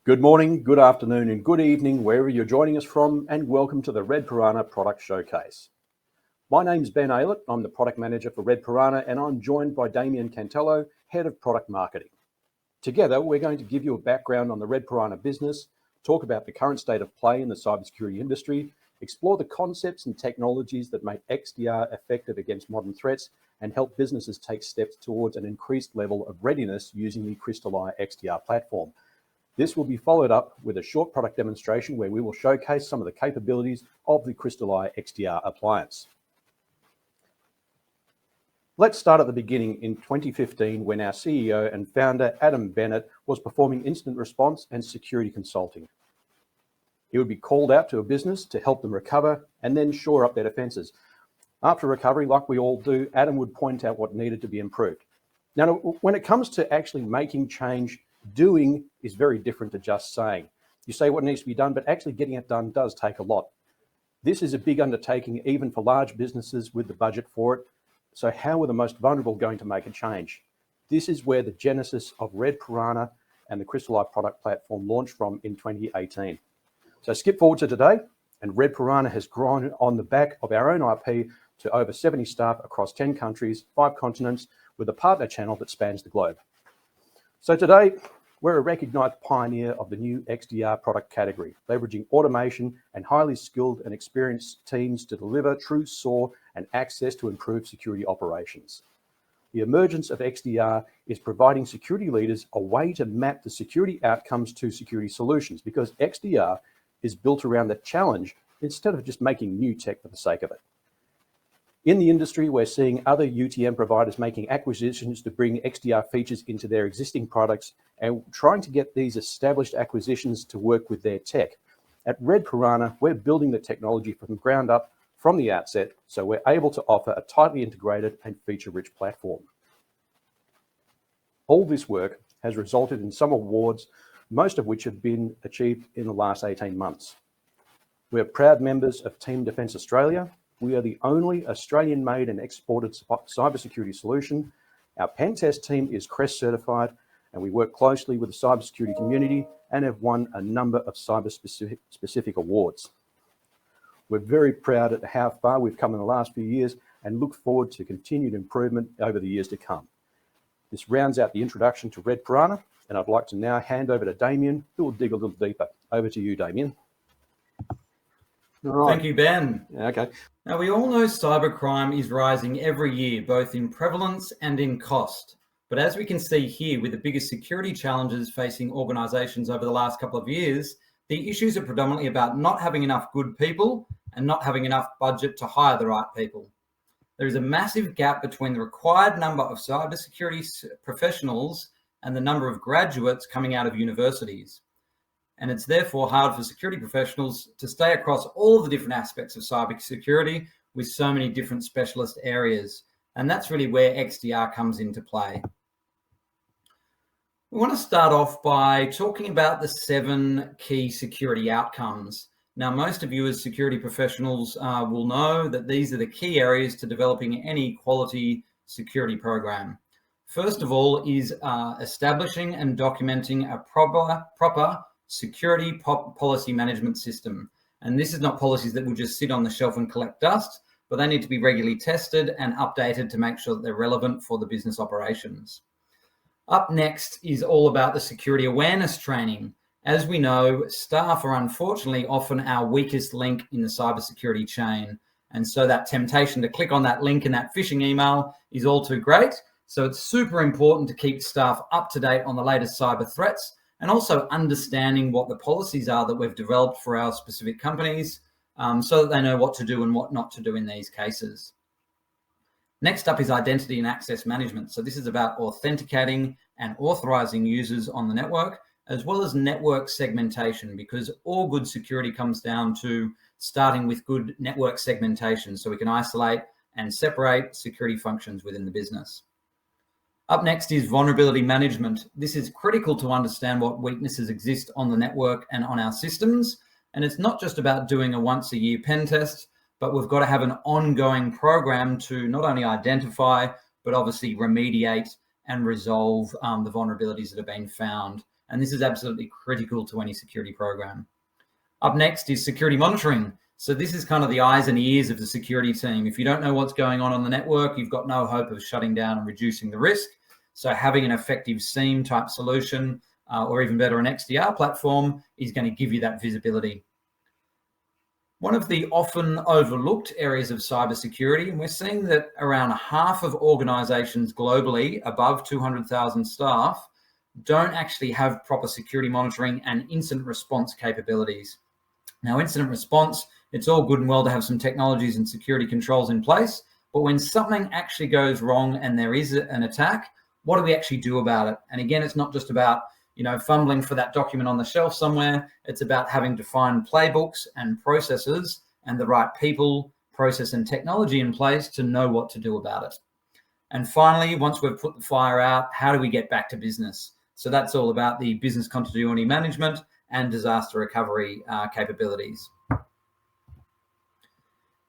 Good morning, good afternoon, and good evening, wherever you're joining us from, and welcome to the Red Piranha Product Showcase. My name's Ben Aylett. I'm the Product Manager for Red Piranha, and I'm joined by Damien Cantello, Head of Product Marketing. Together, we're going to give you a background on the Red Piranha business, talk about the current state of play in the cybersecurity industry, explore the concepts and technologies that make XDR effective against modern threats, and help businesses take steps towards an increased level of readiness using the Crystalline XDR platform. This will be followed up with a short product demonstration where we will showcase some of the capabilities of the Crystalline XDR appliance. Let's start at the beginning in 2015 when our CEO and founder, Adam Bennett, was performing incident response and security consulting. He would be called out to a business to help them recover and then shore up their defenses. After recovery, like we all do, Adam would point out what needed to be improved. Now, when it comes to actually making change, doing is very different to just saying. You say what needs to be done, but actually getting it done does take a lot. This is a big undertaking, even for large businesses with the budget for it. So how are the most vulnerable going to make a change? This is where the genesis of Red Piranha and the Crystalline product platform launched from in 2018. So skip forward to today, and Red Piranha has grown on the back of our own IP to over 70 staff across 10 countries, 5 continents, with a partner channel that spans the globe. So today, we're a recognized pioneer of the new XDR product category, leveraging automation and highly skilled and experienced teams to deliver true SOAR and access to improve security operations. The emergence of XDR is providing security leaders a way to map the security outcomes to security solutions, because XDR is built around the challenge instead of just making new tech for the sake of it. In the industry, we're seeing other UTM providers making acquisitions to bring XDR features into their existing products and trying to get these established acquisitions to work with their tech. At Red Piranha, we're building the technology from the ground up from the outset, so we're able to offer a tightly integrated and feature-rich platform. All this work has resulted in some awards, most of which have been achieved in the last 18 months. We're proud members of Team Defence Australia. We are the only Australian-made and exported cybersecurity solution. Our pen test team is CREST certified, and we work closely with the cybersecurity community and have won a number of cyber-specific awards. We're very proud at how far we've come in the last few years and look forward to continued improvement over the years to come. This rounds out the introduction to Red Piranha, and I'd like to now hand over to Damien, who will dig a little deeper. Over to you, Damien. All right. Thank you, Ben. Okay. Now, we all know cybercrime is rising every year, both in prevalence and in cost. But as we can see here, with the biggest security challenges facing organizations over the last couple of years, the issues are predominantly about not having enough good people and not having enough budget to hire the right people. There is a massive gap between the required number of cybersecurity professionals and the number of graduates coming out of universities. And it's therefore hard for security professionals to stay across all the different aspects of cybersecurity with so many different specialist areas. And that's really where XDR comes into play. We want to start off by talking about the 7 key security outcomes. Now, most of you as security professionals will know that these are the key areas to developing any quality security program. First of all is establishing and documenting a proper security policy management system. And this is not policies that will just sit on the shelf and collect dust, but they need to be regularly tested and updated to make sure that they're relevant for the business operations. Up next is all about the security awareness training. As we know, staff are unfortunately often our weakest link in the cybersecurity chain. And so that temptation to click on that link in that phishing email is all too great. So it's super important to keep staff up to date on the latest cyber threats, and also understanding what the policies are that we've developed for our specific companies, so that they know what to do and what not to do in these cases. Next up is identity and access management. So this is about authenticating and authorizing users on the network, as well as network segmentation, because all good security comes down to starting with good network segmentation, so we can isolate and separate security functions within the business. Up next is vulnerability management. This is critical to understand what weaknesses exist on the network and on our systems. And it's not just about doing a once a year pen test, but we've got to have an ongoing program to not only identify, but obviously remediate and resolve the vulnerabilities that have been found. And this is absolutely critical to any security program. Up next is security monitoring. So this is kind of the eyes and ears of the security team. If you don't know what's going on the network, you've got no hope of shutting down and reducing the risk. So having an effective SIEM type solution, or even better, an XDR platform, is going to give you that visibility. One of the often overlooked areas of cybersecurity, and we're seeing that around half of organizations globally above 200,000 staff don't actually have proper security monitoring and incident response capabilities. Now, incident response, it's all good and well to have some technologies and security controls in place, but when something actually goes wrong and there is an attack, what do we actually do about it? And again, it's not just about fumbling for that document on the shelf somewhere. It's about having defined playbooks and processes and the right people, process, and technology in place to know what to do about it. And finally, once we've put the fire out, how do we get back to business? So that's all about the business continuity management and disaster recovery capabilities.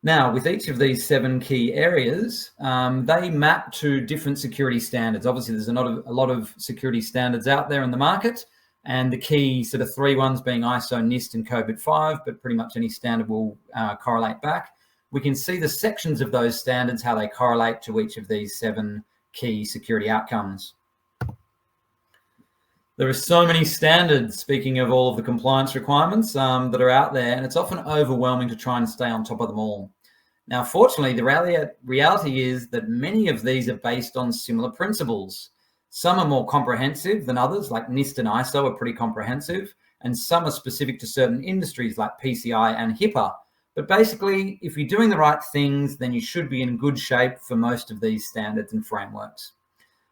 Now, with each of these 7 key areas, they map to different security standards. Obviously, there's a lot of security standards out there in the market, and the key sort of 3 ones being ISO, NIST, and COVID 5, but pretty much any standard will correlate back. We can see the sections of those standards, how they correlate to each of these 7 key security outcomes. There are so many standards, speaking of all of the compliance requirements that are out there, and it's often overwhelming to try and stay on top of them all. Now, fortunately, the reality is that many of these are based on similar principles. Some are more comprehensive than others, like NIST and ISO are pretty comprehensive, and some are specific to certain industries like PCI and HIPAA. But basically, if you're doing the right things, then you should be in good shape for most of these standards and frameworks.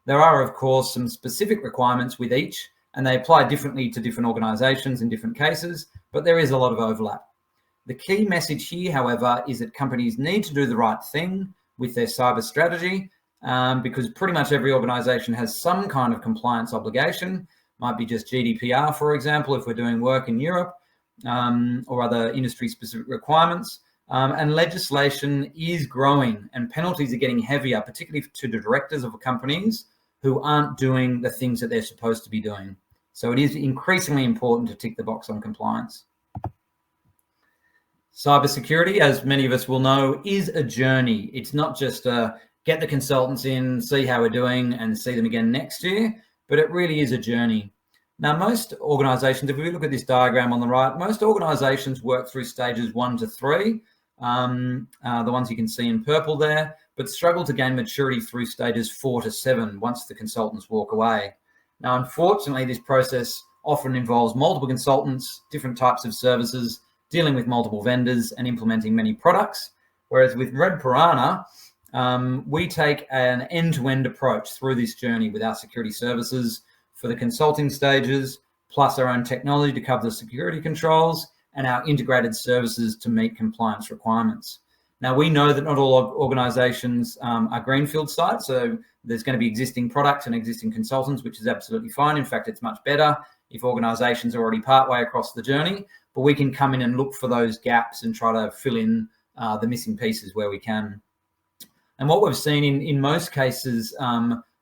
There are, of course, some specific requirements with each, and they apply differently to different organizations in different cases, but there is a lot of overlap. The key message here, however, is that companies need to do the right thing with their cyber strategy, because pretty much every organization has some kind of compliance obligation. Might be just GDPR, for example, if we're doing work in Europe, or other industry-specific requirements. And legislation is growing, and penalties are getting heavier, particularly to the directors of companies who aren't doing the things that they're supposed to be doing. So it is increasingly important to tick the box on compliance. Cybersecurity, as many of us will know, is a journey. It's not just get the consultants in, see how we're doing, and see them again next year, but it really is a journey. Now, most organizations, if we look at this diagram on the right, most organizations work through stages 1 to 3, the ones you can see in purple there, but struggle to gain maturity through stages 4 to 7 once the consultants walk away. Now, unfortunately, this process often involves multiple consultants, different types of services, dealing with multiple vendors and implementing many products. Whereas with Red Piranha, we take an end-to-end approach through this journey with our security services for the consulting stages, plus our own technology to cover the security controls and our integrated services to meet compliance requirements. Now, we know that not all organizations are greenfield sites, so there's going to be existing products and existing consultants, which is absolutely fine. In fact, it's much better if organizations are already partway across the journey, but we can come in and look for those gaps and try to fill in the missing pieces where we can. And what we've seen in most cases,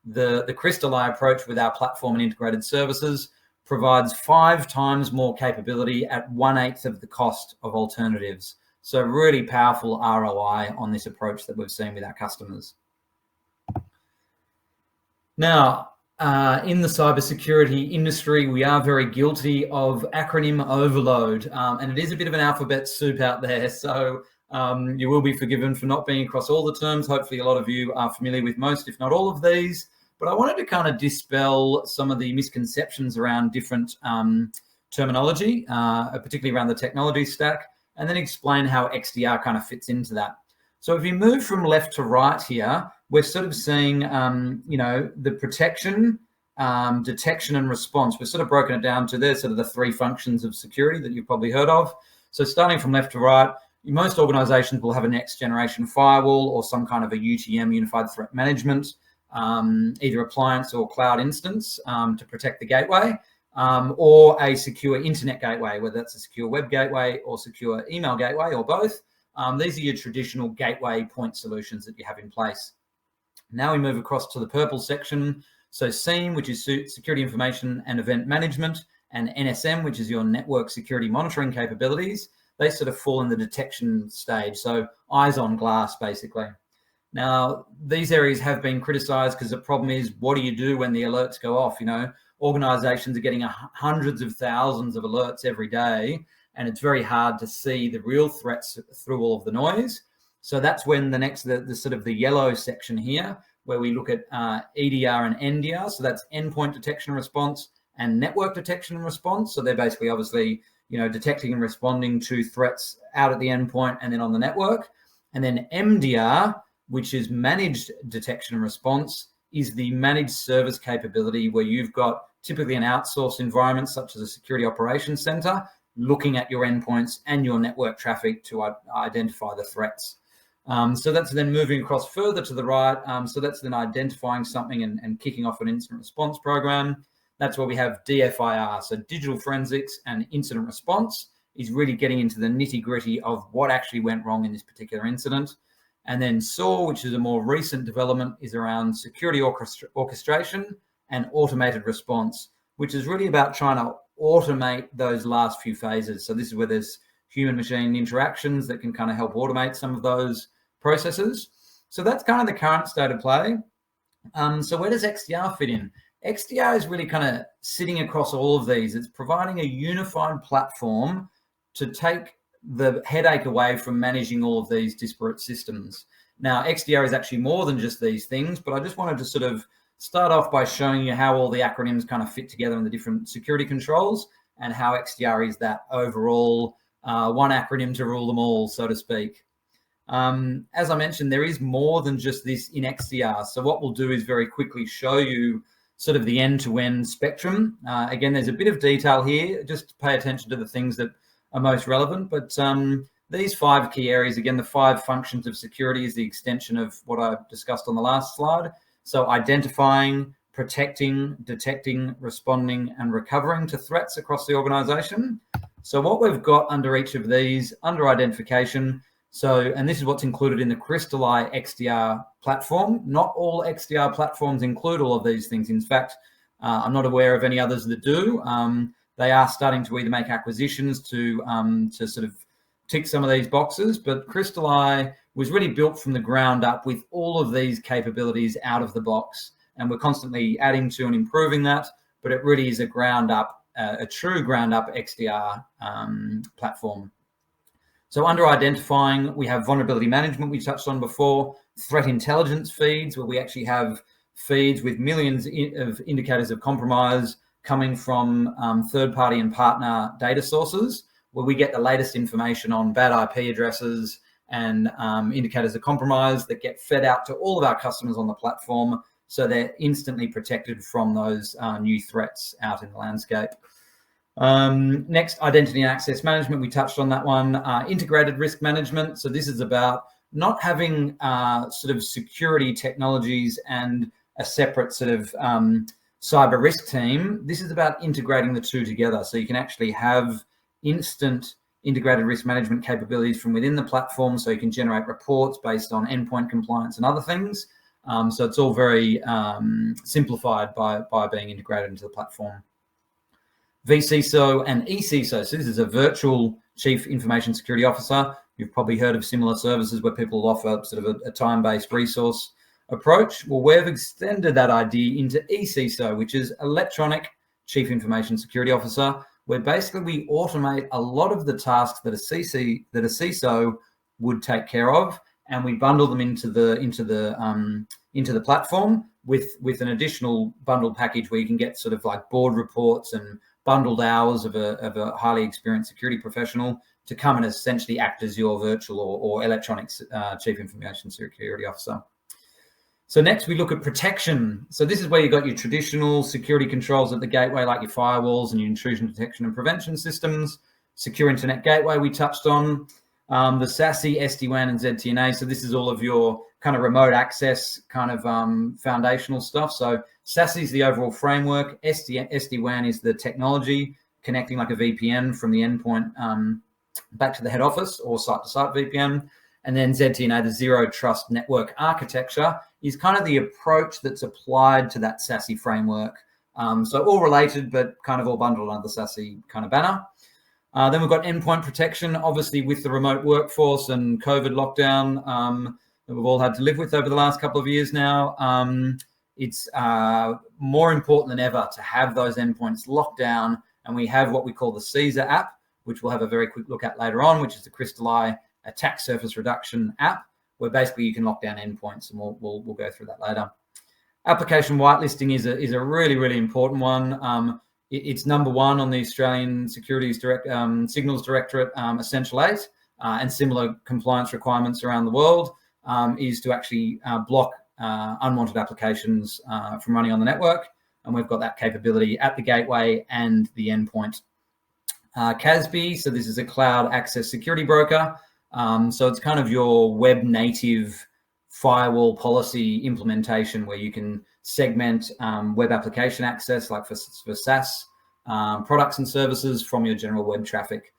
the Crystalline approach with our platform and integrated services provides 5 times more capability at 1/8 of the cost of alternatives. So really powerful ROI on this approach that we've seen with our customers. Now, in the cybersecurity industry, we are very guilty of acronym overload, and it is a bit of an alphabet soup out there. So you will be forgiven for not being across all the terms. Hopefully a lot of you are familiar with most, if not all of these. But I wanted to kind of dispel some of the misconceptions around different terminology, particularly around the technology stack, and then explain how XDR kind of fits into that. So if you move from left to right here, we're sort of seeing, the protection, detection, and response. We've sort of broken it down to there's sort of the 3 functions of security that you've probably heard of. So starting from left to right, most organizations will have a next generation firewall or some kind of a UTM, Unified Threat Management, either appliance or cloud instance to protect the gateway, or a secure internet gateway, whether that's a secure web gateway or secure email gateway or both. These are your traditional gateway point solutions that you have in place. Now we move across to the purple section. So SIEM, which is Security Information and Event Management, and NSM, which is your network security monitoring capabilities, they sort of fall in the detection stage. So eyes on glass, basically. Now, these areas have been criticized because the problem is, what do you do when the alerts go off? You know, organizations are getting hundreds of thousands of alerts every day, and it's very hard to see the real threats through all of the noise. So that's when the sort of the yellow section here, where we look at EDR and NDR. So that's endpoint detection and response and network detection and response. So they're basically, obviously, you know, detecting and responding to threats out at the endpoint and then on the network. And then MDR, which is managed detection and response, is the managed service capability where you've got typically an outsourced environment such as a security operations center looking at your endpoints and your network traffic to identify the threats. So that's then moving across further to the right. So that's then identifying something and kicking off an incident response program. That's where we have DFIR, so digital forensics and incident response is really getting into the nitty gritty of what actually went wrong in this particular incident. And then SOAR, which is a more recent development, is around security orchestration and automated response, which is really about trying to automate those last few phases. So this is where there's human-machine interactions that can kind of help automate some of those processes. So that's kind of the current state of play. So where does XDR fit in? XDR is really kind of sitting across all of these. It's providing a unified platform to take the headache away from managing all of these disparate systems. Now, XDR is actually more than just these things, but I just wanted to sort of start off by showing you how all the acronyms kind of fit together in the different security controls and how XDR is that overall one acronym to rule them all, so to speak. As I mentioned, there is more than just this in XDR. So what we'll do is very quickly show you sort of the end-to-end spectrum. Again, there's a bit of detail here. Just pay attention to the things that are most relevant. But these 5 key areas, again, the 5 functions of security is the extension of what I discussed on the last slide. So identifying, protecting, detecting, responding, and recovering to threats across the organization. So what we've got under each of these, under identification, and this is what's included in the Crystalline XDR platform. Not all XDR platforms include all of these things. In fact, I'm not aware of any others that do. They are starting to either make acquisitions to sort of tick some of these boxes, but Crystalline was really built from the ground up with all of these capabilities out of the box, and we're constantly adding to and improving that, but it really is a true ground up XDR platform. So under identifying, we have vulnerability management we touched on before, threat intelligence feeds, where we actually have feeds with millions of indicators of compromise coming from third-party and partner data sources, where we get the latest information on bad IP addresses and indicators of compromise that get fed out to all of our customers on the platform, so they're instantly protected from those new threats out in the landscape. Next, identity and access management. We touched on that one. Integrated risk management. So this is about not having sort of security technologies and a separate sort of cyber risk team. This is about integrating the two together. So you can actually have instant integrated risk management capabilities from within the platform. So you can generate reports based on endpoint compliance and other things. So it's all very simplified by being integrated into the platform. vCISO and eCISO. So this is a virtual chief information security officer. You've probably heard of similar services where people offer sort of a time-based resource approach. Well, we've extended that idea into eCISO, which is electronic chief information security officer, where basically we automate a lot of the tasks that a CISO would take care of, and we bundle them into the platform with an additional bundled package where you can get sort of like board reports and bundled hours of a highly experienced security professional to come and essentially act as your virtual or electronic chief information security officer. So next we look at protection. So this is where you got your traditional security controls at the gateway, like your firewalls and your intrusion detection and prevention systems. Secure internet gateway we touched on. The SASE, SD-WAN, and ZTNA. So this is all of your kind of remote access kind of foundational stuff. So SASE is the overall framework. SD-WAN is the technology connecting like a VPN from the endpoint back to the head office or site-to-site VPN. And then ZTNA, the Zero Trust Network Architecture, is kind of the approach that's applied to that SASE framework. So all related, but kind of all bundled under the SASE kind of banner. Then we've got endpoint protection, obviously with the remote workforce and COVID lockdown that we've all had to live with over the last couple of years now. It's more important than ever to have those endpoints locked down. And we have what we call the Caesar app, which we'll have a very quick look at later on, which is the Crystalline Attack Surface Reduction app, where basically you can lock down endpoints, and we'll go through that later. Application whitelisting is a really, really important one. It's number one on the Australian Securities Signals Directorate Essential 8 and similar compliance requirements around the world is to actually block unwanted applications from running on the network. And we've got that capability at the gateway and the endpoint. CASB, so this is a cloud access security broker. So it's kind of your web native firewall policy implementation where you can segment web application access, like for SaaS products and services from your general web traffic.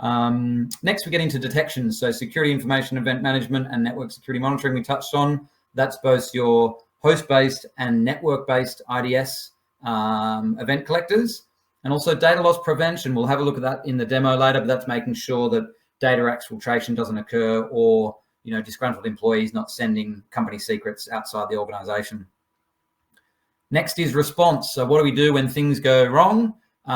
Next, we get into detection. So security information event management and network security monitoring we touched on. That's both your host-based and network-based IDS event collectors, and also data loss prevention. We'll have a look at that in the demo later, but that's making sure that data exfiltration doesn't occur, or disgruntled employees not sending company secrets outside the organization. Next is response. So what do we do when things go wrong?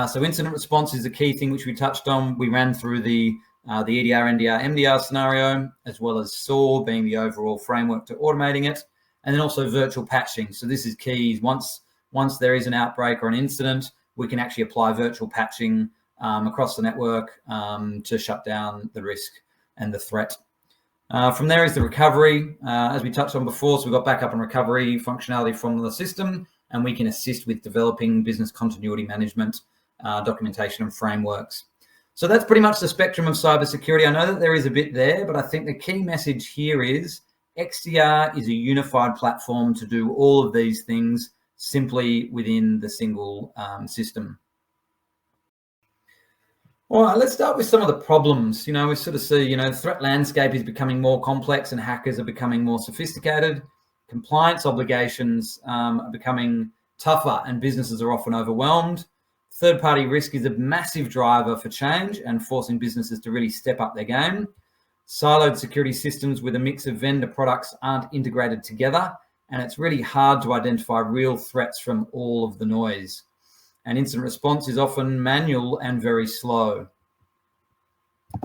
So incident response is a key thing which we touched on. We ran through the EDR, NDR, MDR scenario, as well as SOAR being the overall framework to automating it, and then also virtual patching. So this is key. Once there is an outbreak or an incident, we can actually apply virtual patching across the network to shut down the risk and the threat. From there is the recovery, as we touched on before. So we've got backup and recovery functionality from the system, and we can assist with developing business continuity management, documentation and frameworks. So that's pretty much the spectrum of cybersecurity. I know that there is a bit there, but I think the key message here is XDR is a unified platform to do all of these things simply within the single system. All right, let's start with some of the problems. We sort of see, the threat landscape is becoming more complex and hackers are becoming more sophisticated. Compliance obligations are becoming tougher and businesses are often overwhelmed. Third-party risk is a massive driver for change and forcing businesses to really step up their game. Siloed security systems with a mix of vendor products aren't integrated together, and it's really hard to identify real threats from all of the noise. And incident response is often manual and very slow.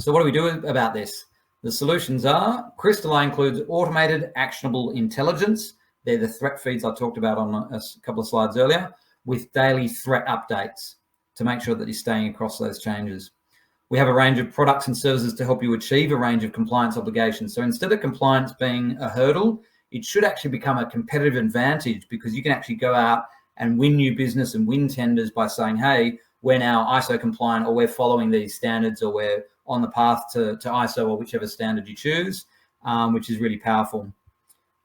So what do we do about this? The solutions are, Crystalline includes automated actionable intelligence. They're the threat feeds I talked about on a couple of slides earlier, with daily threat updates to make sure that you're staying across those changes. We have a range of products and services to help you achieve a range of compliance obligations. So instead of compliance being a hurdle, it should actually become a competitive advantage, because you can actually go out and win new business and win tenders by saying, hey, we're now ISO compliant, or we're following these standards, or we're on the path to ISO, or whichever standard you choose, which is really powerful.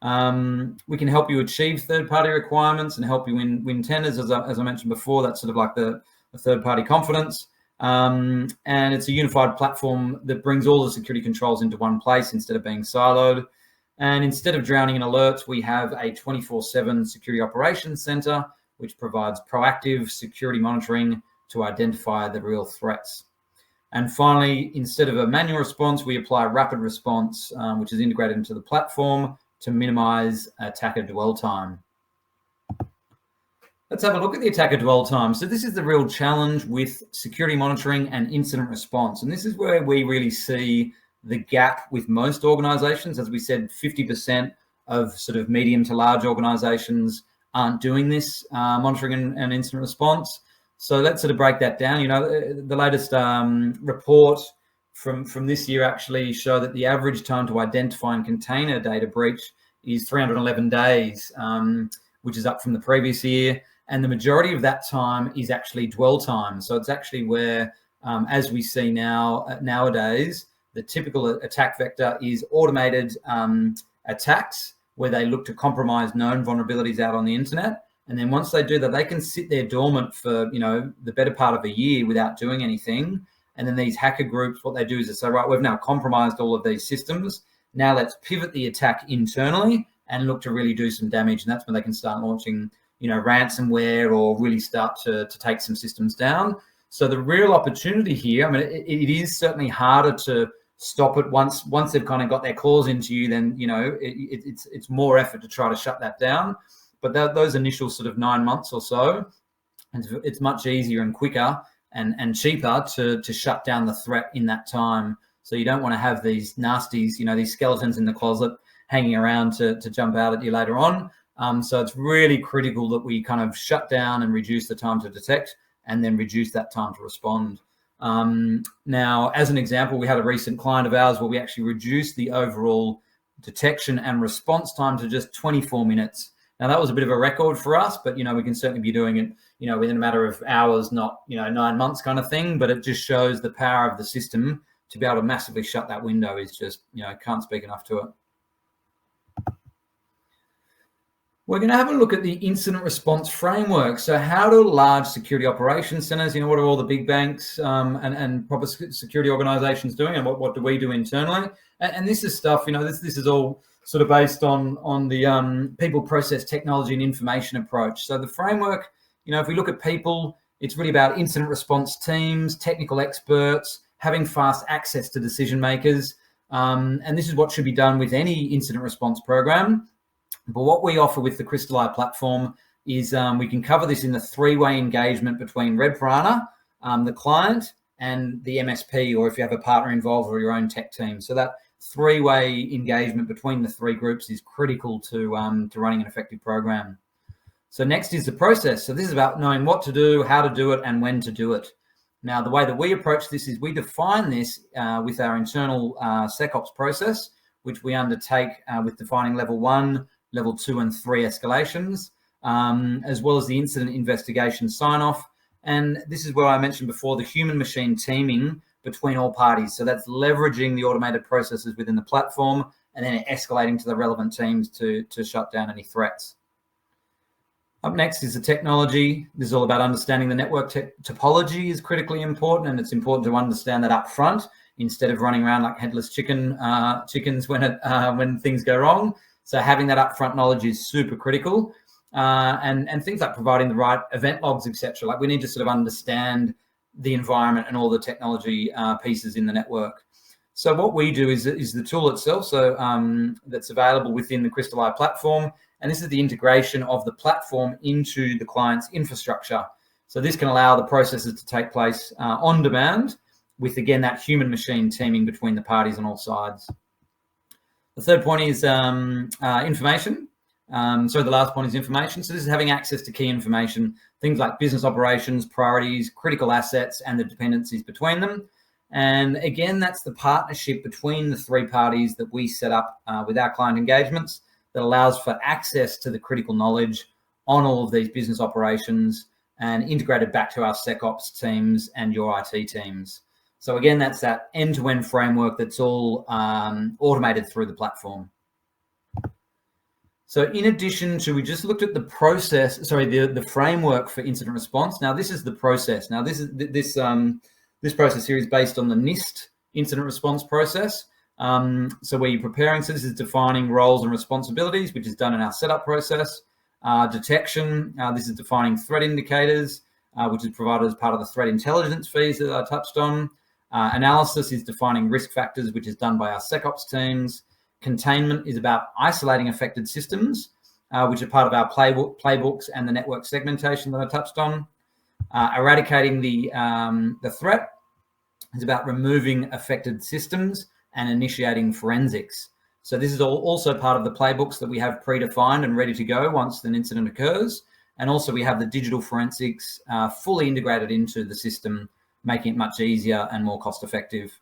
We can help you achieve third-party requirements and help you win tenders, as I mentioned before. That's sort of like the third-party confidence. And it's a unified platform that brings all the security controls into one place instead of being siloed. And instead of drowning in alerts, we have a 24/7 security operations center, which provides proactive security monitoring to identify the real threats. And finally, instead of a manual response, we apply rapid response, which is integrated into the platform to minimize attacker dwell time. Let's have a look at the attacker dwell time. So this is the real challenge with security monitoring and incident response. And this is where we really see the gap with most organizations. As we said, 50% of sort of medium to large organizations aren't doing this monitoring and incident response. So let's sort of break that down. The latest report from this year actually show that the average time to identify and contain a data breach is 311 days, which is up from the previous year. And the majority of that time is actually dwell time. So it's actually where, as we see nowadays, the typical attack vector is automated attacks, where they look to compromise known vulnerabilities out on the internet. And then once they do that, they can sit there dormant for, the better part of a year without doing anything. And then these hacker groups, what they do is they say, right, we've now compromised all of these systems. Now let's pivot the attack internally and look to really do some damage. And that's when they can start launching, ransomware or really start to take some systems down. So the real opportunity here, I mean, it is certainly harder to stop it once they've kind of got their claws into you. Then it's more effort to try to shut that down. But those initial sort of 9 months or so, it's much easier and quicker and cheaper to shut down the threat in that time. So you don't want to have these nasties, these skeletons in the closet hanging around to jump out at you later on. So it's really critical that we kind of shut down and reduce the time to detect and then reduce that time to respond. Now, as an example, we had a recent client of ours where we actually reduced the overall detection and response time to just 24 minutes. Now, that was a bit of a record for us, but, we can certainly be doing it, within a matter of hours, not, 9 months kind of thing. But it just shows the power of the system to be able to massively shut that window is just, can't speak enough to it. We're going to have a look at the incident response framework. So how do large security operations centers, what are all the big banks and proper security organizations doing, and what do we do internally? And this is stuff, this is all sort of based on the people, process, technology, and information approach. So the framework, if we look at people, it's really about incident response teams, technical experts, having fast access to decision makers. And this is what should be done with any incident response program. But what we offer with the Crystalline platform is we can cover this in the three-way engagement between Red Piranha, the client, and the MSP, or if you have a partner involved or your own tech team. So that three-way engagement between the three groups is critical to running an effective program. So next is the process. So this is about knowing what to do, how to do it, and when to do it. Now, the way that we approach this is we define this with our internal SecOps process, which we undertake with defining level 1, level 2 and 3 escalations, as well as the incident investigation sign-off. And this is where I mentioned before the human-machine teaming between all parties. So that's leveraging the automated processes within the platform and then escalating to the relevant teams to shut down any threats. Up next is the technology. This is all about understanding the network topology is critically important, and it's important to understand that up front instead of running around like headless chickens when things go wrong. So having that upfront knowledge is super critical, and things like providing the right event logs, etc. Like we need to sort of understand the environment and all the technology pieces in the network. So what we do is the tool itself, so that's available within the Crystalline platform, and this is the integration of the platform into the client's infrastructure. So this can allow the processes to take place on demand with, again, that human-machine teaming between the parties on all sides. The third point is information. So the last point is information. So this is having access to key information, things like business operations, priorities, critical assets, and the dependencies between them. And again, that's the partnership between the three parties that we set up with our client engagements that allows for access to the critical knowledge on all of these business operations and integrated back to our SecOps teams and your IT teams. So again, that's that end-to-end framework that's all automated through the platform. So in addition to, we just looked at the process, the framework for incident response. Now this is the process. Now this process here is based on the NIST incident response process. So where you're preparing, so this is defining roles and responsibilities, which is done in our setup process. Detection, this is defining threat indicators, which is provided as part of the threat intelligence fees that I touched on. Analysis is defining risk factors, which is done by our SecOps teams. Containment is about isolating affected systems, which are part of our playbooks and the network segmentation that I touched on. Eradicating the threat is about removing affected systems and initiating forensics. So this is also part of the playbooks that we have predefined and ready to go once an incident occurs. And also we have the digital forensics fully integrated into the system, making it much easier and more cost effective.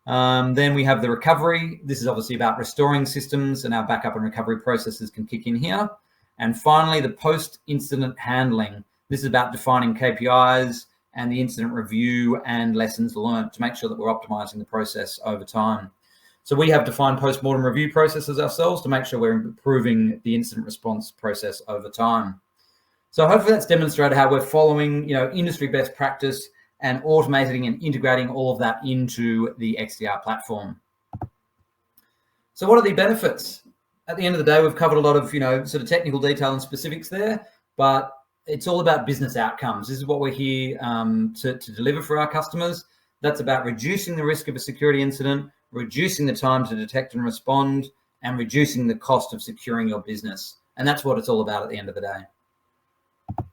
Then we have the recovery. This is obviously about restoring systems, and our backup and recovery processes can kick in here. And finally, the post-incident handling. This is about defining KPIs and the incident review and lessons learned to make sure that we're optimizing the process over time. So we have defined post-mortem review processes ourselves to make sure we're improving the incident response process over time. So hopefully that's demonstrated how we're following, industry best practice and automating and integrating all of that into the XDR platform. So what are the benefits? At the end of the day, we've covered a lot of, sort of technical detail and specifics there, but it's all about business outcomes. This is what we're here to deliver for our customers. That's about reducing the risk of a security incident, reducing the time to detect and respond, and reducing the cost of securing your business. And that's what it's all about at the end of the day.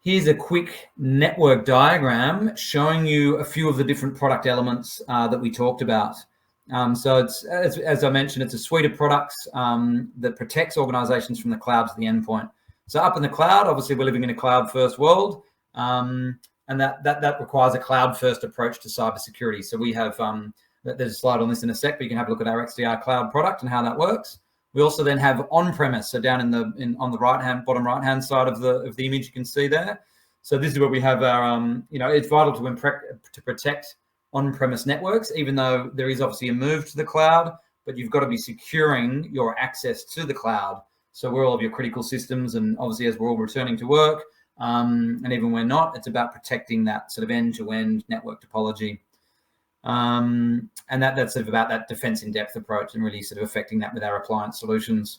Here's a quick network diagram showing you a few of the different product elements that we talked about. So it's, as I mentioned, it's a suite of products that protects organizations from the cloud to the endpoint. So up in the cloud, obviously we're living in a cloud-first world, and that requires a cloud-first approach to cybersecurity. So we have, there's a slide on this in a sec, but you can have a look at our XDR cloud product and how that works. We also then have on-premise, so down on the bottom right-hand side of the image, you can see there. So this is where we have our, it's vital to protect on-premise networks, even though there is obviously a move to the cloud, but you've got to be securing your access to the cloud. So where all of your critical systems, and obviously as we're all returning to work, and even when not, it's about protecting that sort of end-to-end network topology. And that's sort of about that defense in depth approach and really sort of affecting that with our appliance solutions.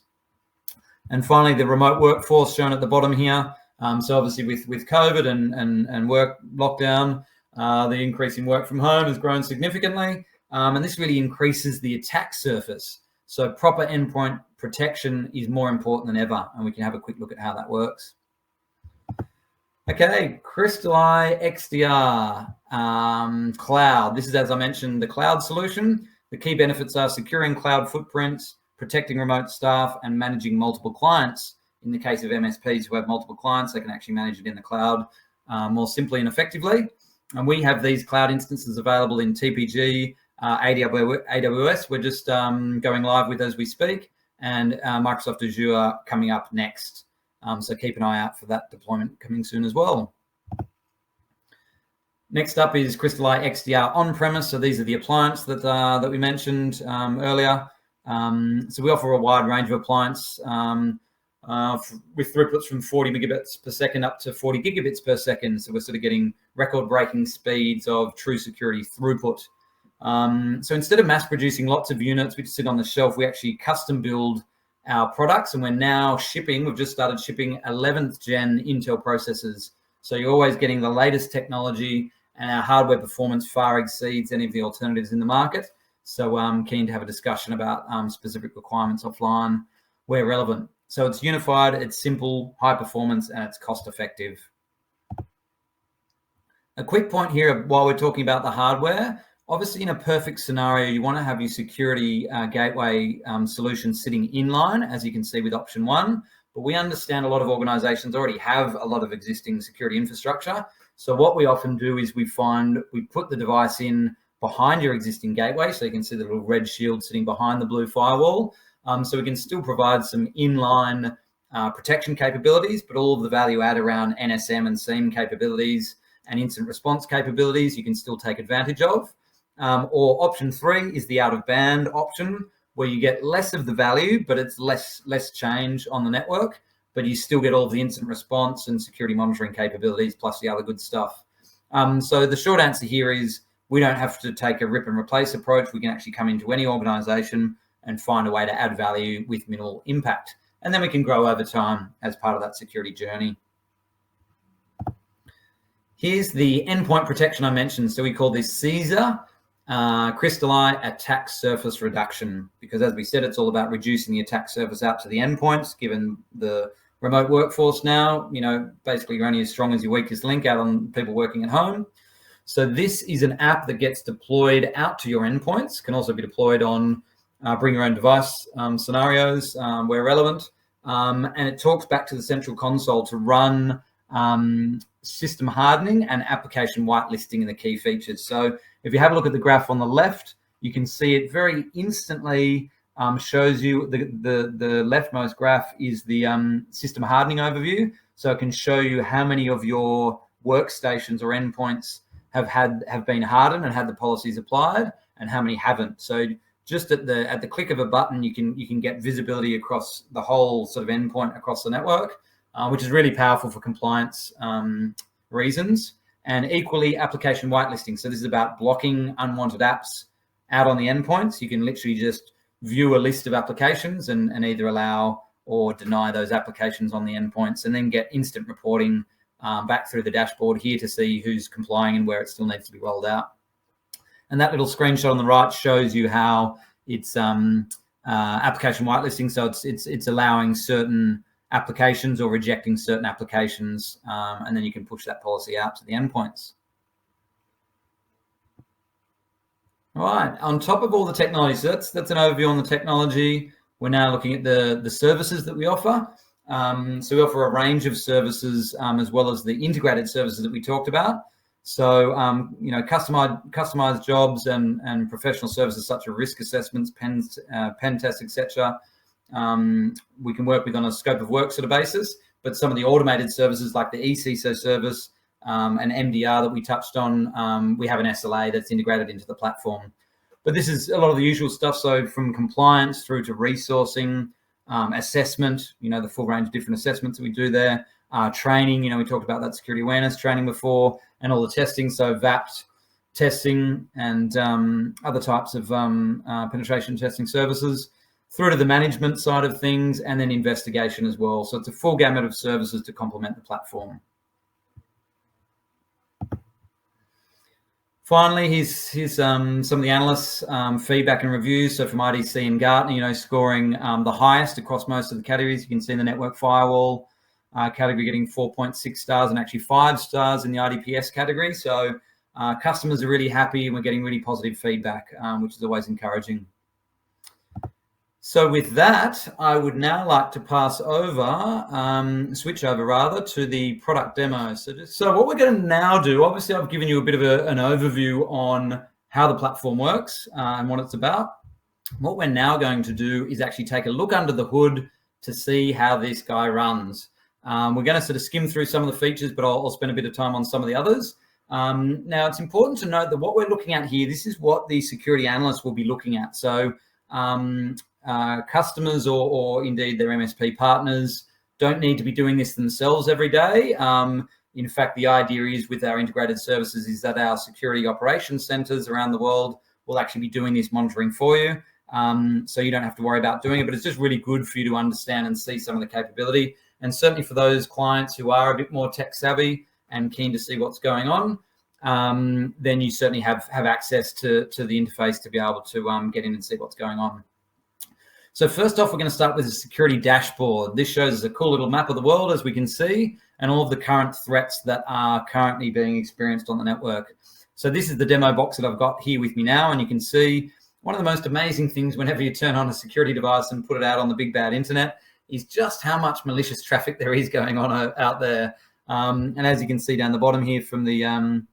And finally, the remote workforce shown at the bottom here. So obviously with COVID and work lockdown, the increase in work from home has grown significantly, and this really increases the attack surface. So proper endpoint protection is more important than ever, and we can have a quick look at how that works. Okay, Crystalline XDR cloud. This is, as I mentioned, the cloud solution. The key benefits are securing cloud footprints, protecting remote staff, and managing multiple clients. In the case of MSPs who have multiple clients, they can actually manage it in the cloud more simply and effectively. And we have these cloud instances available in TPG, AWS. We're just going live with as we speak, and Microsoft Azure coming up next. So keep an eye out for that deployment coming soon as well. Next up is Crystalline XDR on-premise. So these are the appliance that we mentioned earlier. So we offer a wide range of appliance with throughputs from 40 megabits per second up to 40 gigabits per second. So we're sort of getting record-breaking speeds of true security throughput. So instead of mass producing lots of units which sit on the shelf, we actually custom build our products, and we're now shipping, we've just started shipping 11th gen Intel processors. So you're always getting the latest technology, and our hardware performance far exceeds any of the alternatives in the market. So I'm keen to have a discussion about specific requirements offline where relevant. So it's unified, it's simple, high performance, and it's cost effective. A quick point here while we're talking about the hardware. Obviously, in a perfect scenario, you want to have your security gateway solution sitting inline, as you can see with option 1. But we understand a lot of organizations already have a lot of existing security infrastructure. So what we often do is we put the device in behind your existing gateway. So you can see the little red shield sitting behind the blue firewall. So we can still provide some inline protection capabilities, but all of the value add around NSM and SIEM capabilities and incident response capabilities you can still take advantage of. Or option 3 is the out-of-band option, where you get less of the value, but it's less change on the network, but you still get all of the incident response and security monitoring capabilities, plus the other good stuff. So the short answer here is we don't have to take a rip and replace approach. We can actually come into any organization and find a way to add value with minimal impact. And then we can grow over time as part of that security journey. Here's the endpoint protection I mentioned. So we call this CSER, Crystalline Attack Surface Reduction, because as we said, it's all about reducing the attack surface out to the endpoints, given the remote workforce now, basically you're only as strong as your weakest link out on people working at home. So this is an app that gets deployed out to your endpoints, can also be deployed on bring your own device scenarios where relevant. And it talks back to the central console to run system hardening and application whitelisting in the key features. So if you have a look at the graph on the left, you can see it very instantly shows you the leftmost graph is the system hardening overview. So it can show you how many of your workstations or endpoints have been hardened and had the policies applied, and how many haven't. So just at the click of a button, you can get visibility across the whole sort of endpoint across the network, which is really powerful for compliance reasons. And equally, application whitelisting. So this is about blocking unwanted apps out on the endpoints. You can literally just view a list of applications and either allow or deny those applications on the endpoints, and then get instant reporting back through the dashboard here to see who's complying and where it still needs to be rolled out. And that little screenshot on the right shows you how it's application whitelisting. So it's allowing certain applications or rejecting certain applications, and then you can push that policy out to the endpoints. All right, on top of all the technology, so that's an overview on the technology. We're now looking at the services that we offer. So we offer a range of services as well as the integrated services that we talked about. So, customized jobs and professional services such as risk assessments, pen tests, etc. We can work with on a scope of work sort of basis, but some of the automated services like the eCISO service and MDR that we touched on, we have an SLA that's integrated into the platform. But this is a lot of the usual stuff. So from compliance through to resourcing, assessment, the full range of different assessments that we do there, training, we talked about that security awareness training before, and all the testing. So VAPT testing and other types of penetration testing services, through to the management side of things, and then investigation as well. So it's a full gamut of services to complement the platform. Finally, here's some of the analysts' feedback and reviews. So from IDC and Gartner, scoring the highest across most of the categories. You can see in the network firewall category getting 4.6 stars and actually 5 stars in the IDPS category. So customers are really happy, and we're getting really positive feedback, which is always encouraging. So with that, I would now like to switch over to the product demo. So what we're going to now do, obviously I've given you a bit of an overview on how the platform works and what it's about. What we're now going to do is actually take a look under the hood to see how this guy runs. We're going to sort of skim through some of the features, but I'll spend a bit of time on some of the others. Now, it's important to note that what we're looking at here, this is what the security analyst will be looking at. So customers or indeed their MSP partners don't need to be doing this themselves every day. In fact, the idea is with our integrated services is that our security operations centers around the world will actually be doing this monitoring for you. So you don't have to worry about doing it, but it's just really good for you to understand and see some of the capability. And certainly for those clients who are a bit more tech savvy and keen to see what's going on, then you certainly have access to the interface to be able to get in and see what's going on. So first off, we're going to start with a security dashboard. This shows us a cool little map of the world, as we can see, and all of the current threats that are currently being experienced on the network. So this is the demo box that I've got here with me now, and you can see one of the most amazing things whenever you turn on a security device and put it out on the big bad internet is just how much malicious traffic there is going on out there. And as you can see down the bottom here from the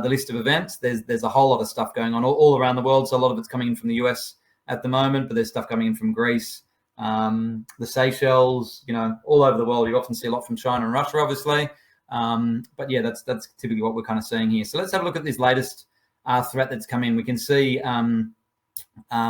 list of events, there's a whole lot of stuff going on all around the world. So a lot of it's coming in from the US at the moment, but there's stuff coming in from Greece, the Seychelles, all over the world. You often see a lot from China and Russia, obviously. But yeah, that's typically what we're kind of seeing here. So let's have a look at this latest threat that's come in. We can see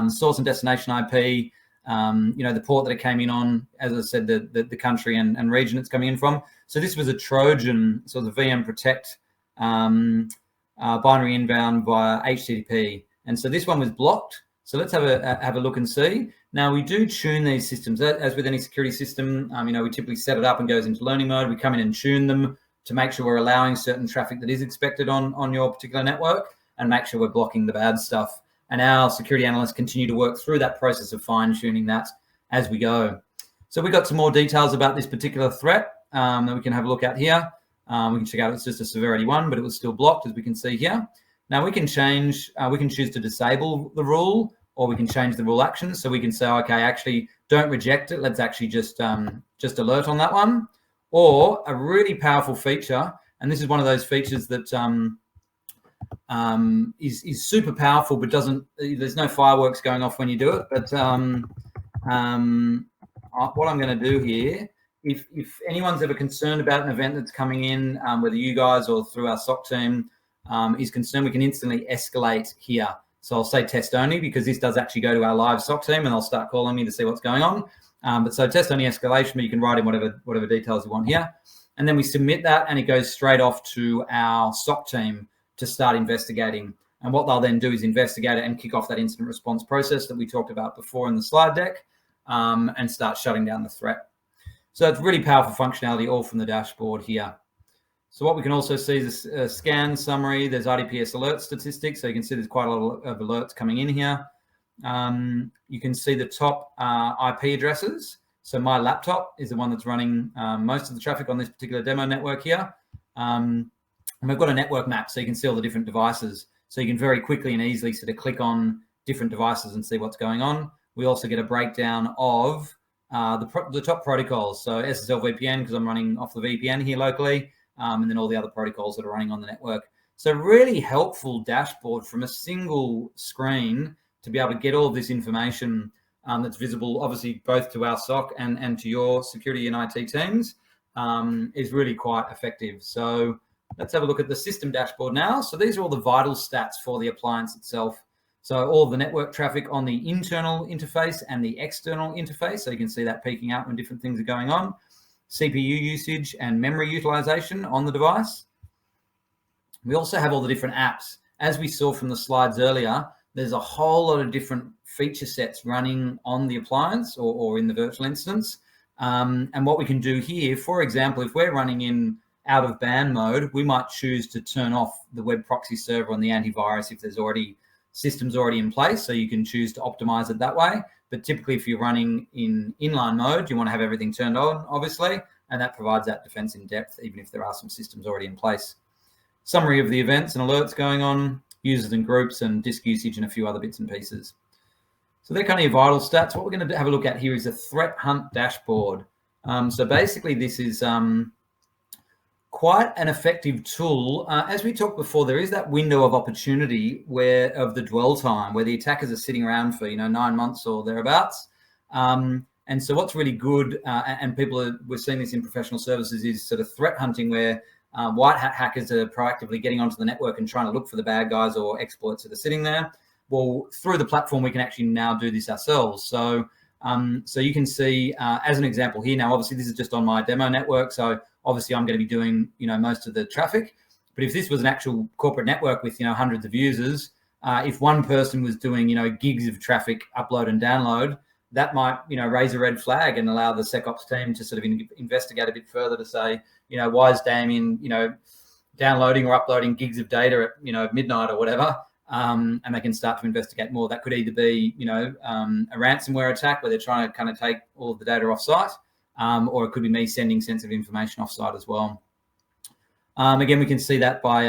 source and destination IP, the port that it came in on, as I said, the country and region it's coming in from. So this was a Trojan, so the VM Protect binary inbound via HTTP. And so this one was blocked. So let's have a look and see. Now, we do tune these systems. As with any security system, we typically set it up and goes into learning mode. We come in and tune them to make sure we're allowing certain traffic that is expected on your particular network and make sure we're blocking the bad stuff. And our security analysts continue to work through that process of fine-tuning that as we go. So we got some more details about this particular threat that we can have a look at here. We can check out it's just a severity 1, but it was still blocked, as we can see here. Now we can choose to disable the rule, or we can change the rule actions. So we can say, okay, actually don't reject it. Let's actually just alert on that one. Or a really powerful feature, and this is one of those features that is super powerful, but there's no fireworks going off when you do it. But what I'm going to do here, if anyone's ever concerned about an event that's coming in, whether you guys or through our SOC team is concerned, we can instantly escalate here. So I'll say test only, because this does actually go to our live SOC team and they'll start calling me to see what's going on. But so test only escalation, but you can write in whatever details you want here. And then we submit that and it goes straight off to our SOC team to start investigating. And what they'll then do is investigate it and kick off that incident response process that we talked about before in the slide deck, and start shutting down the threat. So it's really powerful functionality all from the dashboard here. So what we can also see is a scan summary. There's RDPS alert statistics. So you can see there's quite a lot of alerts coming in here. You can see the top IP addresses. So my laptop is the one that's running most of the traffic on this particular demo network here. And we've got a network map, so you can see all the different devices. So you can very quickly and easily sort of click on different devices and see what's going on. We also get a breakdown of the top protocols. So SSL VPN, because I'm running off the VPN here locally, and then all the other protocols that are running on the network. So really helpful dashboard from a single screen to be able to get all of this information that's visible, obviously, both to our SOC and to your security and IT teams, is really quite effective. So let's have a look at the system dashboard now. So these are all the vital stats for the appliance itself. So all of the network traffic on the internal interface and the external interface. So you can see that peeking out when different things are going on. CPU usage and memory utilization on the device. We also have all the different apps. As we saw from the slides earlier, there's a whole lot of different feature sets running on the appliance or in the virtual instance. And what we can do here, for example, if we're running in out of band mode, we might choose to turn off the web proxy server on the antivirus if there's already systems already in place. So you can choose to optimize it that way. But typically, if you're running in inline mode, you want to have everything turned on, obviously, and that provides that defense in depth, even if there are some systems already in place. Summary of the events and alerts going on, users and groups, and disk usage, and a few other bits and pieces. So they're kind of your vital stats. What we're going to have a look at here is a threat hunt dashboard. So basically, this is quite an effective tool. As we talked before, there is that window of opportunity of the dwell time where the attackers are sitting around for 9 months or thereabouts. And so what's really good, and we're seeing this in professional services, is sort of threat hunting where white hat hackers are proactively getting onto the network and trying to look for the bad guys or exploits that are sitting there. Well, through the platform, we can actually now do this ourselves. So you can see, as an example here, now obviously this is just on my demo network, so obviously I'm going to be doing most of the traffic. But if this was an actual corporate network with hundreds of users, if one person was doing gigs of traffic upload and download, that might raise a red flag and allow the SecOps team to sort of investigate a bit further to say why is Damien downloading or uploading gigs of data at midnight or whatever. And they can start to investigate more. That could either be, a ransomware attack where they're trying to kind of take all of the data off-site, or it could be me sending sensitive information off-site as well. Again, we can see that by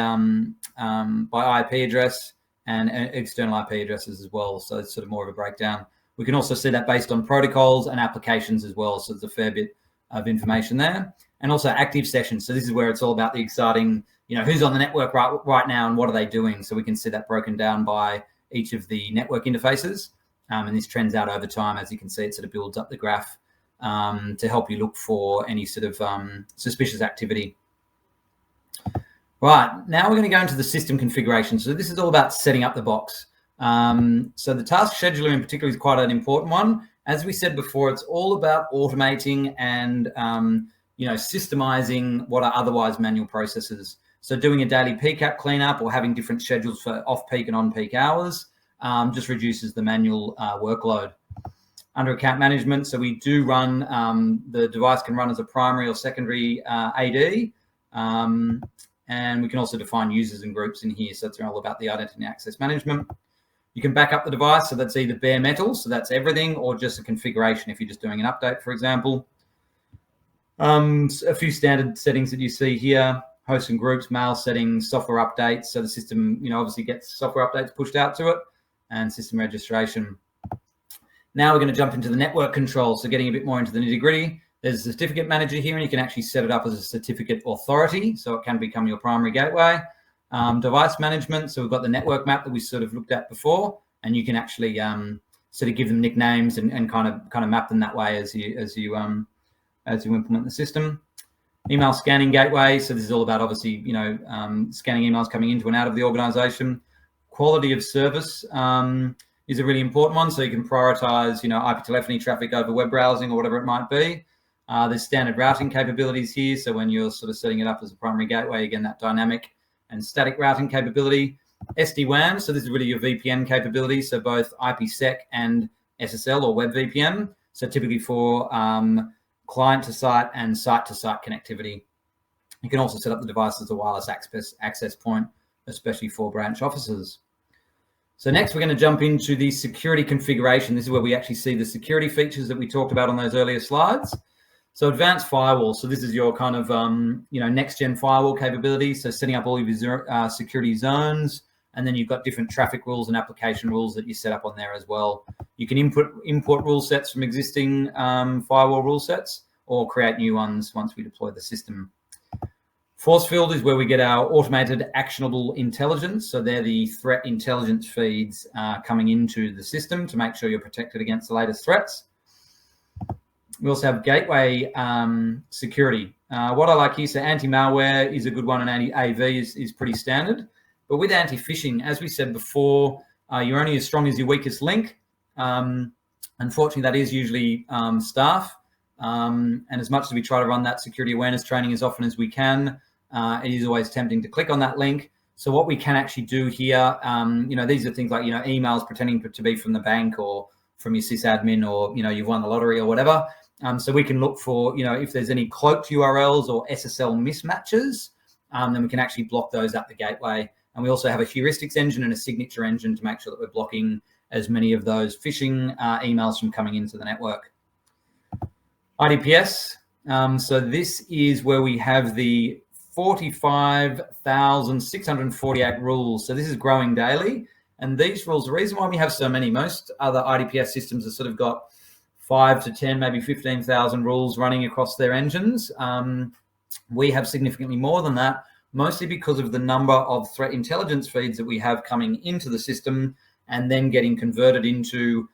IP address and external IP addresses as well. So it's sort of more of a breakdown. We can also see that based on protocols and applications as well. So there's a fair bit of information there. And also active sessions. So this is where it's all about the exciting, who's on the network right now and what are they doing. So we can see that broken down by each of the network interfaces. And this trends out over time. As you can see, it sort of builds up the graph to help you look for any sort of suspicious activity. Right, now we're going to go into the system configuration. So this is all about setting up the box. So the task scheduler in particular is quite an important one. As we said before, it's all about automating and systemizing what are otherwise manual processes. So doing a daily PCAP cleanup or having different schedules for off-peak and on-peak hours just reduces the manual workload. Under account management, so we do run, the device can run as a primary or secondary AD, and we can also define users and groups in here. So it's all about the identity and access management. You can back up the device, so that's either bare metal, so that's everything, or just a configuration if you're just doing an update, for example. A few standard settings that you see here: hosts and groups, mail settings, software updates. So the system, obviously gets software updates pushed out to it, and system registration. Now we're going to jump into the network control. So getting a bit more into the nitty gritty. There's a certificate manager here, and you can actually set it up as a certificate authority, so it can become your primary gateway. Device management. So we've got the network map that we sort of looked at before, and you can actually sort of give them nicknames and kind of map them that way as you implement the system. Email scanning gateway. So this is all about obviously scanning emails coming into and out of the organization. Quality of service is a really important one. So you can prioritize IP telephony traffic over web browsing or whatever it might be. There's standard routing capabilities here. So when you're sort of setting it up as a primary gateway, again, that dynamic and static routing capability. SD-WAN, so this is really your VPN capability, so both IPsec and SSL or web VPN, so typically for client-to-site and site-to-site connectivity. You can also set up the device as a wireless access point, especially for branch offices. So next we're going to jump into the security configuration. This is where we actually see the security features that we talked about on those earlier slides. So advanced firewall. So this is your kind of, next gen firewall capability. So setting up all of your security zones, and then you've got different traffic rules and application rules that you set up on there as well. You can import rule sets from existing firewall rule sets or create new ones once we deploy the system. Force field is where we get our automated actionable intelligence. So they're the threat intelligence feeds coming into the system to make sure you're protected against the latest threats. We also have gateway security. What I like here, so anti-malware is a good one, and anti-AV is pretty standard. But with anti-phishing, as we said before, you're only as strong as your weakest link. Unfortunately, that is usually staff. And as much as we try to run that security awareness training as often as we can, it is always tempting to click on that link. So what we can actually do here, these are things like, emails pretending to be from the bank or from your sysadmin, or, you've won the lottery or whatever. So we can look for, if there's any cloaked URLs or SSL mismatches, then we can actually block those at the gateway. And we also have a heuristics engine and a signature engine to make sure that we're blocking as many of those phishing emails from coming into the network. IDPS. So this is where we have the 45,648 rules. So this is growing daily. And these rules, the reason why we have so many, most other IDPS systems have sort of got 5 to 10, maybe 15,000 rules running across their engines. We have significantly more than that, mostly because of the number of threat intelligence feeds that we have coming into the system and then getting converted into,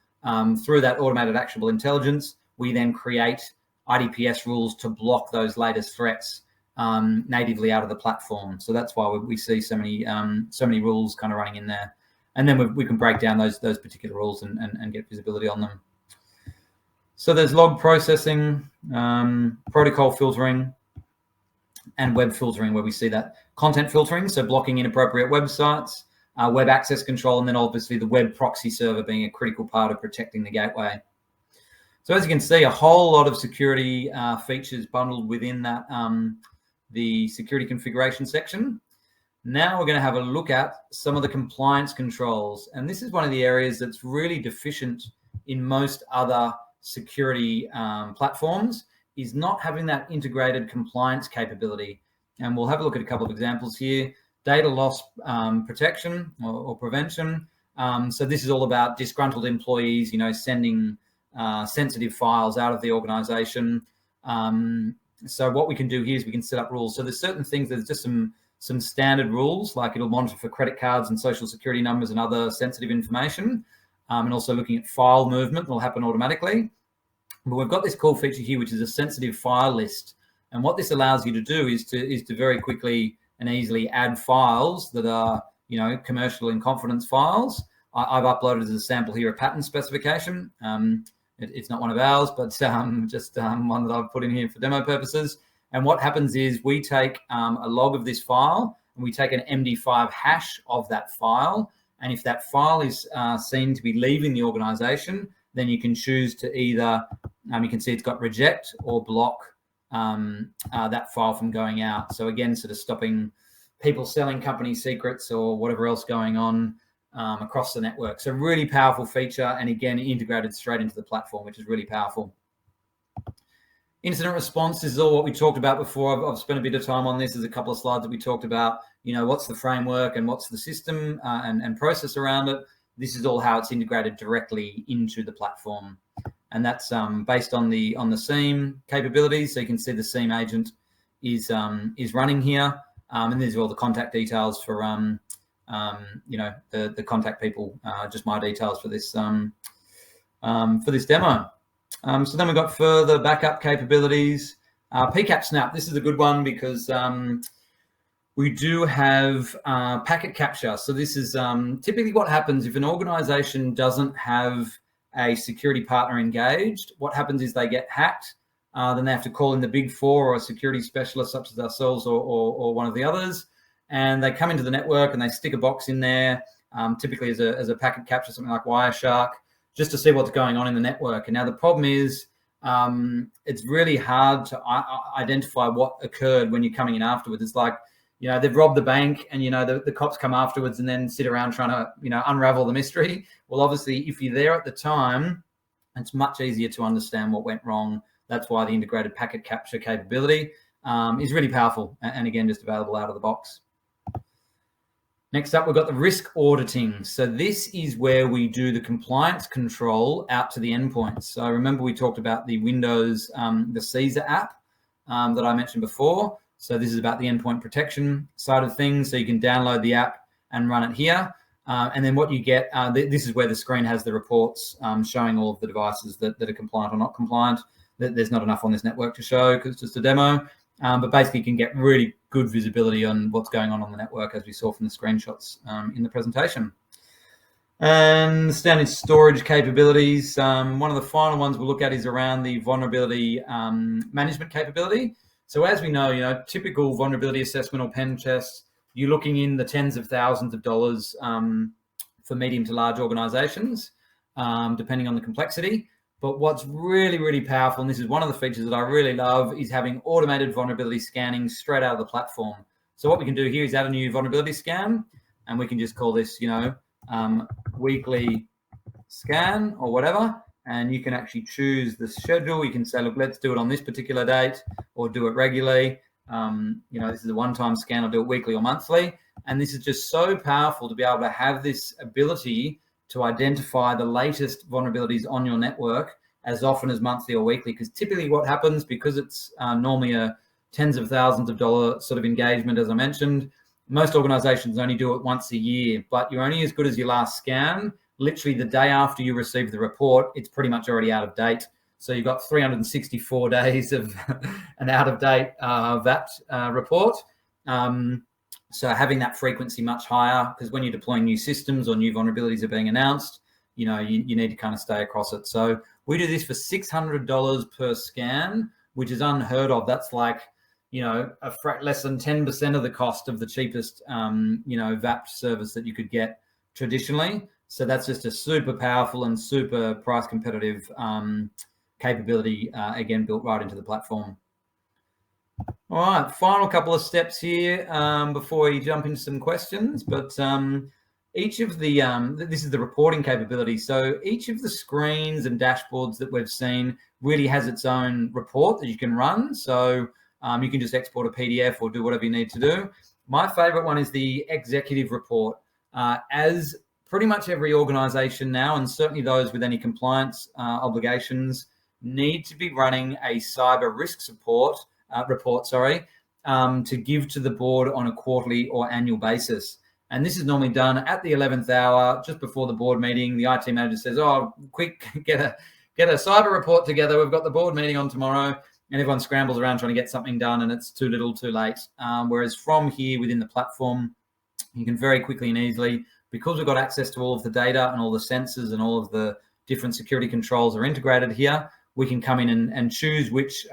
through that automated actionable intelligence, we then create IDPS rules to block those latest threats natively out of the platform. So that's why we see so many rules kind of running in there. And then we can break down those particular rules and get visibility on them. So there's log processing, protocol filtering, and web filtering, where we see that content filtering, so blocking inappropriate websites, web access control, and then obviously the web proxy server being a critical part of protecting the gateway. So as you can see, a whole lot of security features bundled within that the security configuration section. Now we're going to have a look at some of the compliance controls. And this is one of the areas that's really deficient in most other security platforms, is not having that integrated compliance capability. And we'll have a look at a couple of examples here. Data loss protection or prevention. So this is all about disgruntled employees, sending sensitive files out of the organization. So what we can do here is we can set up rules. So there's certain things, there's just some standard rules, like it'll monitor for credit cards and social security numbers and other sensitive information. And also looking at file movement will happen automatically. But we've got this cool feature here, which is a sensitive file list. And what this allows you to do is to very quickly and easily add files that are, commercial in confidence files. I've uploaded as a sample here a pattern specification. It's not one of ours, but just one that I've put in here for demo purposes. And what happens is we take a log of this file and we take an MD5 hash of that file. And if that file is seen to be leaving the organization, then you can choose to either, you can see it's got reject or block that file from going out. So again, sort of stopping people selling company secrets or whatever else going on across the network. So really powerful feature, and again, integrated straight into the platform, which is really powerful. Incident response is all what we talked about before. I've spent a bit of time on this. There's a couple of slides that we talked about, what's the framework and what's the system and process around it. This is all how it's integrated directly into the platform. And that's based on the SIEM capabilities. So you can see the SIEM agent is running here. And these are all the contact details for, the contact people, just my details for this demo. So then we've got further backup capabilities. PCAP Snap, this is a good one because we do have packet capture. So this is typically what happens if an organization doesn't have a security partner engaged. What happens is they get hacked. Then they have to call in the Big Four or a security specialist such as ourselves or one of the others. and they come into the network and they stick a box in there, typically as a packet capture, something like Wireshark, just to see what's going on in the network. And now the problem is it's really hard to identify what occurred when you're coming in afterwards. It's like, they've robbed the bank and, the cops come afterwards and then sit around trying to, unravel the mystery. Well, obviously, if you're there at the time, it's much easier to understand what went wrong. That's why the integrated packet capture capability is really powerful and again, just available out of the box. Next up, we've got the risk auditing. So this is where we do the compliance control out to the endpoints. So remember we talked about the Windows, the Caesar app that I mentioned before. So this is about the endpoint protection side of things. So you can download the app and run it here. And then what you get, this is where the screen has the reports showing all of the devices that are compliant or not compliant. There's not enough on this network to show because it's just a demo. But basically you can get really good visibility on what's going on the network, as we saw from the screenshots in the presentation. And standard storage capabilities. One of the final ones we'll look at is around the vulnerability management capability. So as we know, typical vulnerability assessment or pen tests, you're looking in the tens of thousands of dollars for medium to large organizations, depending on the complexity. But what's really, really powerful, and this is one of the features that I really love, is having automated vulnerability scanning straight out of the platform. So what we can do here is add a new vulnerability scan, and we can just call this, weekly scan or whatever. And you can actually choose the schedule. You can say, look, let's do it on this particular date or do it regularly. This is a one-time scan. I'll do it weekly or monthly. And this is just so powerful to be able to have this ability to identify the latest vulnerabilities on your network as often as monthly or weekly. Because typically what happens, because it's normally a tens of thousands of dollars sort of engagement, as I mentioned, most organizations only do it once a year, but you're only as good as your last scan. Literally the day after you receive the report, it's pretty much already out of date. So you've got 364 days of an out-of-date VAT report. So having that frequency much higher, because when you're deploying new systems or new vulnerabilities are being announced, you need to kind of stay across it. So we do this for $600 per scan, which is unheard of. That's like, less than 10% of the cost of the cheapest, VAT service that you could get traditionally. So that's just a super powerful and super price competitive capability, again, built right into the platform. All right, final couple of steps here before we jump into some questions. But each of the, this is the reporting capability. So each of the screens and dashboards that we've seen really has its own report that you can run. So you can just export a PDF or do whatever you need to do. My favorite one is the executive report. As pretty much every organization now, and certainly those with any compliance obligations, need to be running a cyber risk report, to give to the board on a quarterly or annual basis. And this is normally done at the 11th hour, just before the board meeting. The IT manager says, oh, quick, get a cyber report together. We've got the board meeting on tomorrow. And everyone scrambles around trying to get something done, and it's too little, too late. Whereas from here within the platform, you can very quickly and easily, because we've got access to all of the data and all the sensors and all of the different security controls are integrated here, we can come in and choose which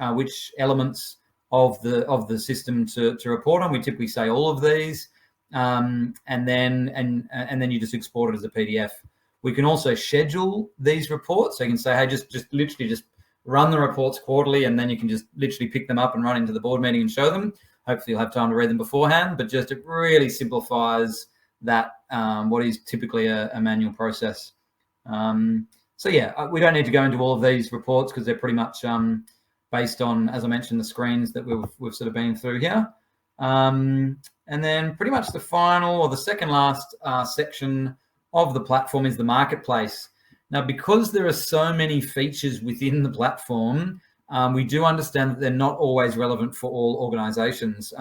elements of the system to report on. We typically say all of these, and then you just export it as a PDF. We can also schedule these reports. So you can say, hey, just literally just run the reports quarterly, and then you can just literally pick them up and run into the board meeting and show them. Hopefully you'll have time to read them beforehand, but just it really simplifies that what is typically a manual process. So yeah, we don't need to go into all of these reports because they're pretty much based on, as I mentioned, the screens that we've sort of been through here. And then pretty much the final or the second last section of the platform is the marketplace. Now, because there are so many features within the platform, we do understand that they're not always relevant for all organizations.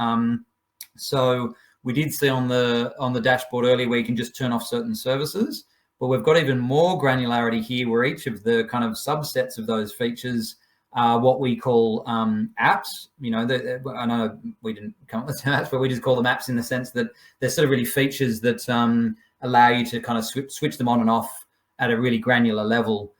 So we did see on the dashboard earlier where you can just turn off certain services, but we've got even more granularity here where each of the kind of subsets of those features are what we call apps. I know we didn't come up with apps, but we just call them apps in the sense that they're sort of really features that allow you to kind of switch them on and off at a really granular level.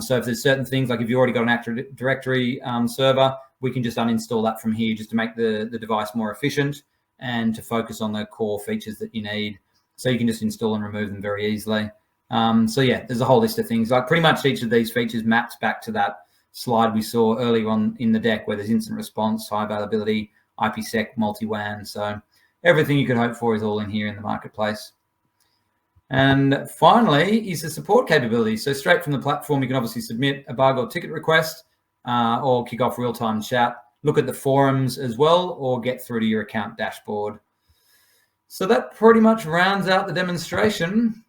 So if there's certain things, like if you've already got an Active Directory server, we can just uninstall that from here just to make the device more efficient. and to focus on the core features that you need. So you can just install and remove them very easily. So yeah, there's a whole list of things. Like pretty much each of these features maps back to that slide we saw earlier on in the deck, where there's instant response, high availability, IPsec, multi-WAN. So everything you could hope for is all in here in the marketplace. And finally is the support capability. So straight from the platform, you can obviously submit a bug or ticket request, or kick off real-time chat, look at the forums as well, or get through to your account dashboard. So that pretty much rounds out the demonstration.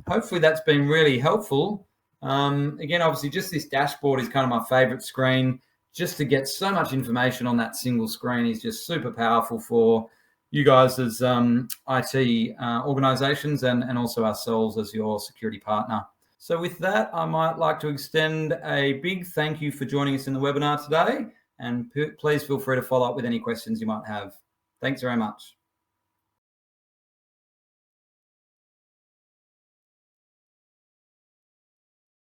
Hopefully that's been really helpful. Again, obviously just this dashboard is kind of my favorite screen. Just to get so much information on that single screen is just super powerful for you guys as IT organizations and also ourselves as your security partner. So with that, I might like to extend a big thank you for joining us in the webinar today. And please feel free to follow up with any questions you might have. Thanks very much.